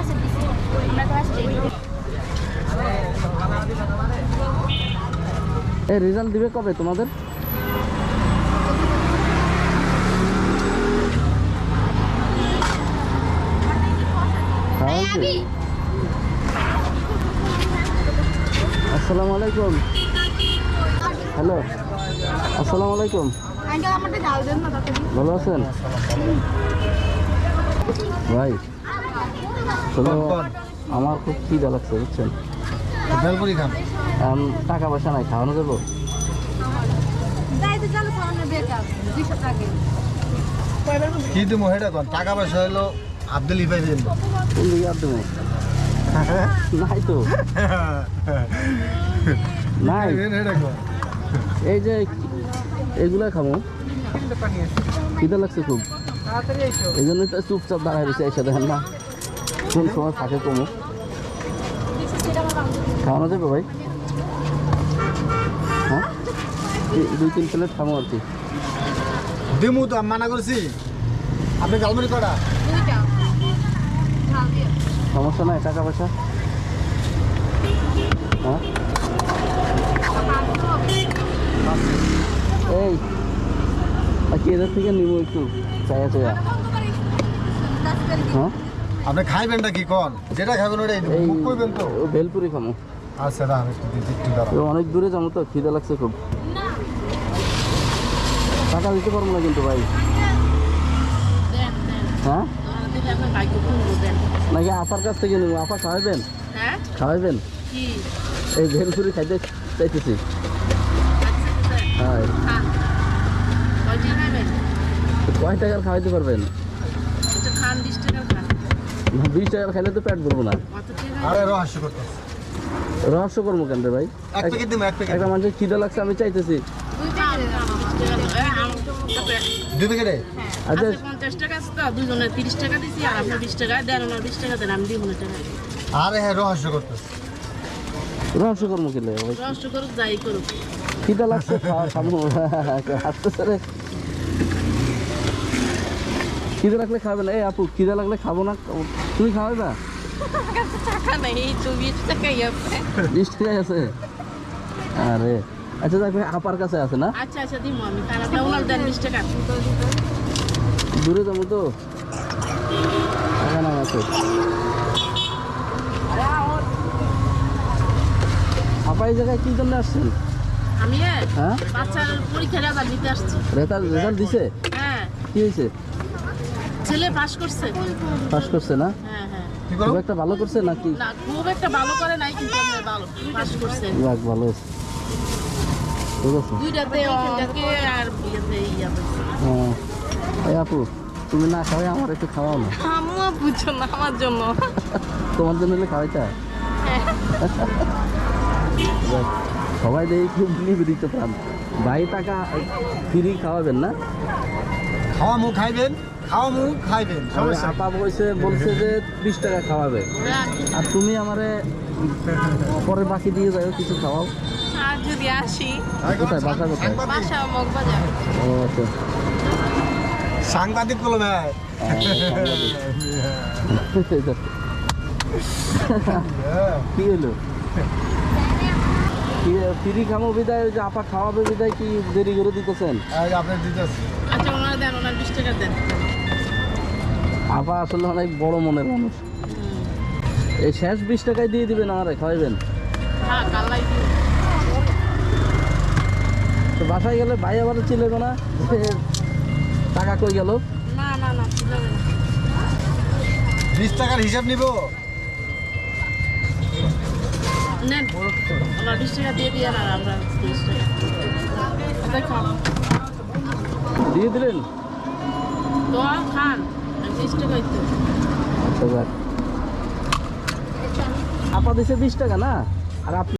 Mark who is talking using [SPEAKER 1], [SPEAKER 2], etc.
[SPEAKER 1] ক্লাসে দিছি, আমরা ক্লাস 10।
[SPEAKER 2] এই রেজাল্ট দিবে কবে তোমাদের? আসসালামু আলাইকুম। হ্যালো, আসসালামু আলাইকুম। ভালো আছেন ভাই? আমার খুব খিদা লাগছে বুঝছেন। টাকা পয়সা নাই, খাওয়ানো যাবো?
[SPEAKER 3] কি দিব হেটা কোন? টাকা পয়সা হলো আব্দুল ইফাই দিন।
[SPEAKER 2] কোন দিকে আব্দুল নাই তো? নাই, এই যে এগুলা খাবো। খিদা লাগছে খুব, এই জন্য তো চুপচাপ দাঁড়ায় রয়েছে। এসে দেখেন না কোন সময় থাকে কমো। খাওয়ানো যাবে ভাই? হ্যাঁ, 2-3 প্লেট খাবো আর কি।
[SPEAKER 3] দিমু তো মানা করছি। আপনি গালমুড়ি কটা?
[SPEAKER 2] সমস্যা নাই, টাকা পয়সা? হ্যাঁ, এই কি এদের থেকে নিবো একটু চায়া চায়া। হ্যাঁ,
[SPEAKER 3] আপনি খাইবেনটা কি কোন? যেটা খাবেন ওটাই
[SPEAKER 2] এই
[SPEAKER 3] মুখ কইবেন তো।
[SPEAKER 2] ভেলপুরি খাবো।
[SPEAKER 3] আচ্ছা দাঁড়ান একটু দাঁড়ান।
[SPEAKER 2] অনেক দূরে যাবো তো, খিদে লাগছে খুব। টাকা দিতে পারবো না কিন্তু ভাই। হ্যাঁ, নাকি আপার কাছ থেকে নেবো? আপা খাওয়াবেন? খাওয়াবেন? এই ভেলপুরি খাইতে চাইতেছি। হ্যাঁ, কয় টাকার খাওয়াইতে পারবেন? 20 টাকার খাইলে তো পেট ভরবো না।
[SPEAKER 3] আরে রহস্য করতে।
[SPEAKER 2] রহস্য করবো কেন রে ভাই?
[SPEAKER 3] এক প্যাকেট দিমু, এক প্যাকেট।
[SPEAKER 2] একটা মানুষের খিদে লাগছে, আমি চাইতেছি।
[SPEAKER 3] 2 প্যাকেটে?
[SPEAKER 2] আচ্ছা,
[SPEAKER 4] 50 টাকা আছে তো, দুজনে 30 টাকা দিছি, আর আপনি 20 টাকা দেন, ওনার 20 টাকা দেন, আমি দিব না টাকা।
[SPEAKER 3] আরে হ্যাঁ রহস্য করতে।
[SPEAKER 2] রহস্য করবো কিলে ভাই?
[SPEAKER 4] রহস্য করুক, যাই করুক।
[SPEAKER 2] খিদে লাগছে, খাবো। হাসতেছে রে। খিদে লাগলে খাবে না? এই আপু, খিদে লাগলে খাবো না? তুমি খাওয়াবে না?
[SPEAKER 4] টাকা নেই তো, 20 টাকাই আছে।
[SPEAKER 2] 20 টাকাই আছে? আরে আচ্ছা, দেখ আপার কাছে আছে না?
[SPEAKER 4] আচ্ছা আচ্ছা, দিব আমি। তাহলে ওনার দেন 20 টাকা।
[SPEAKER 2] দূরে যাবো তো, টাকা নাই আছে। আপা এই জায়গায় কি জন্য আসছেন?
[SPEAKER 4] আমি
[SPEAKER 2] হ্যাঁ,
[SPEAKER 4] বাচ্চার পরীক্ষার রেজাল্ট দিতে আসছি।
[SPEAKER 2] রেজাল্ট দিছে?
[SPEAKER 4] হ্যাঁ,
[SPEAKER 2] কি হয়েছে?
[SPEAKER 4] ছেলে পাস করছে।
[SPEAKER 2] পাস করছে না?
[SPEAKER 4] হ্যাঁ হ্যাঁ।
[SPEAKER 2] খুব একটা ভালো করছে নাকি?
[SPEAKER 4] না, খুব একটা ভালো করে নাই, কিন্তু আমি ভালো পাস করছে।
[SPEAKER 2] যাক, ভালো হয়েছে। ঠিক আছে।
[SPEAKER 4] দুইটাতে অঙ্কে আর ইয়েতে ইয়া করছে।
[SPEAKER 2] হ্যাঁ, এই আপু, তুমি না খাওয়াই আমার একটু খাওয়াও না।
[SPEAKER 4] আম্মু বুঝছো না আমার জন্য।
[SPEAKER 2] তোমার জন্য হলে খাওয়াইতা? যাক, সবাই দেখি খুব নিবেদিত প্রাণ। ভাই টাকা ফ্রি খাওয়াবেন না?
[SPEAKER 3] খাওয়া মুখ খাইবেন, খাওয়া মুখ খাইবেন। সমস্যা
[SPEAKER 2] আপা বলছে যে 20 টাকা খাওয়াবে, আর তুমি আমারে পরে বাকি দিয়ে যাও, কিছু খাওয়াও।
[SPEAKER 4] আর যদি আসি,
[SPEAKER 2] কোথায় বাসা? কোথায়
[SPEAKER 4] বাসা? মগবাজার।
[SPEAKER 2] ও আচ্ছা,
[SPEAKER 3] সাংবাদিক বলো ভাই।
[SPEAKER 2] কি হলো? ফ্রি খামো বিদায়, ওই যে আপা খাওয়াবে বিদায় কি দেরি করে দিতেছেন?
[SPEAKER 3] আপনি দিতেছি।
[SPEAKER 4] আচ্ছা, ওনার দেন, ওনার 20 টাকা দেন।
[SPEAKER 2] আপা আসলে অনেক বড় মনের মানুষ। এই শেষ 20 টাকায় দিয়ে দিবেন আমারে, খাওয়াইবেন?
[SPEAKER 4] হ্যাঁ, কালাই দিও।
[SPEAKER 2] তো বাসায় গেলে ভাই আবার চিলেবে না যে টাকা কই গেল?
[SPEAKER 4] না না না, যাবে না।
[SPEAKER 3] 20 টাকার হিসাব নিব।
[SPEAKER 4] নেন, ওনার 20 টাকা দিয়ে দিয়ে না, আমরা 30 টাকা দেখো
[SPEAKER 2] দিয়ে দিলেন?
[SPEAKER 4] তো খান, 30 টাকাই তো।
[SPEAKER 2] আচ্ছা, যাক। আপা দিছে 20 টাকা না, আর আপনি